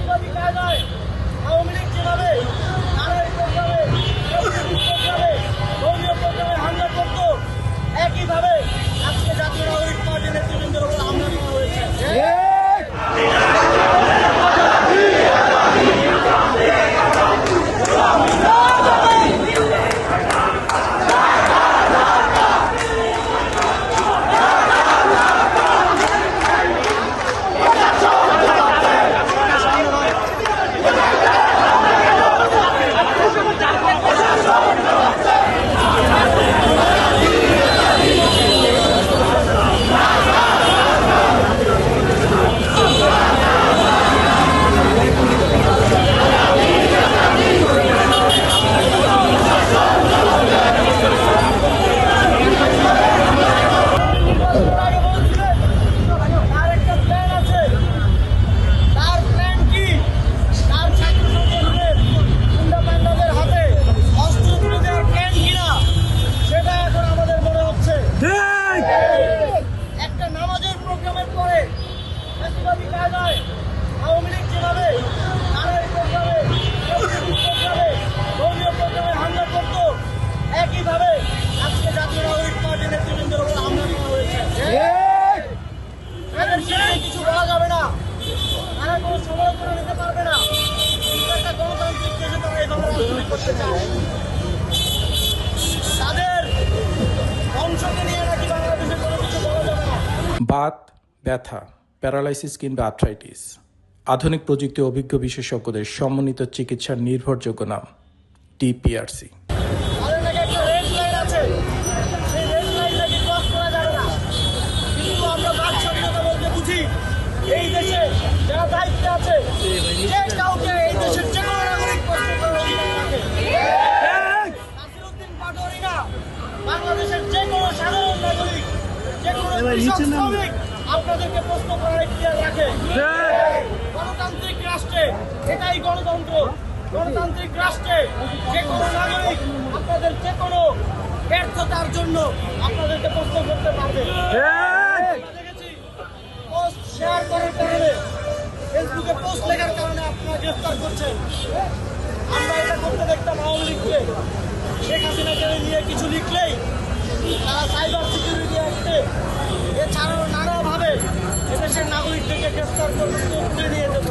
ফ্যাসিবাদী কায়দায় আওয়ামী লীগ যেভাবে নারী প্রোগ্রামে, প্রোগ্রামে, ধর্মীয় প্রোগ্রামে হামলা করত, একইভাবে আজকে জাতীয় নাগরিক পার্টির নেতৃবৃন্দের উপর হামলা করা হয়েছে। একটা নামাজের প্রোগ্রামের পরে ফ্যাসিবাদী কায়দায় আওয়ামী লীগ যেভাবে নারী প্রোগ্রামে, প্রোগ্রামে, ধর্মীয় প্রোগ্রামে হামলা করত, একইভাবে আজকে জাতীয় নাগরিক পার্টির নেতৃবৃন্দের উপর হামলা করা হয়েছে। তাদের সেখানে কিছু বলা যাবে না, তারা কোনো সমালোচনা নিতে পারবে না। কিন্তু একটা গণতান্ত্রিক দেশে তারা এইভাবে রাজনীতি করতে চায়। তাদের অংশকে নিয়ে নাকি বাংলাদেশে কোনো কিছু বলা যাবে না। বাত, ব্যথা, প্যারালাইসিস কিংবা আর্থ্রাইটিস, আধুনিক প্রযুক্তি অভিজ্ঞ বিশেষজ্ঞদের সমন্বিত চিকিৎসার নির্ভরযোগ্য নাম টিপিআরসি। তাদের নাকি একটা রেড লাইন আছে, সেই রেড লাইন নাকি ক্রস করা যাবে না। কিন্তু আমরা বাক স্বাধীনতা বলতে বুঝি এই দেশে যারা দায়িত্বে আছে, যে কাউকে এই দেশের যে কোনো নাগরিক প্রশ্ন করার অধিকার রাখে। নাসিরউদ্দিন পাটোয়ারি না, বাংলাদেশের যে কোনো সাধারণ নাগরিক, যে কোনো কৃষক শ্রমিক আপনাদেরকে প্রশ্ন করার ইখতিয়ার রাখে। গণতান্ত্রিক রাষ্ট্রে এটাই গণতন্ত্র। গণতান্ত্রিক রাষ্ট্রে যে কোনো নাগরিক আপনাদের যে কোনো ব্যর্থতার জন্য আপনাদেরকে প্রশ্ন করতে পারবে। আমরা দেখেছি পোস্ট শেয়ার করার কারণে, ফেসবুকে পোস্ট লেখার কারণে আপনারা গ্রেফতার করছেন। আমরা এটা করতে দেখতাম আওয়ামী লীগকে। শেখ হাসিনাকে নিয়ে কিছু লিখলেই তারা সাইবার সিকিউরিটি অ্যাক্টে এছাড়াও নানাভাবে এদেশের নাগরিকদেরকে গ্রেফতার করে তুলে নিয়ে যেত।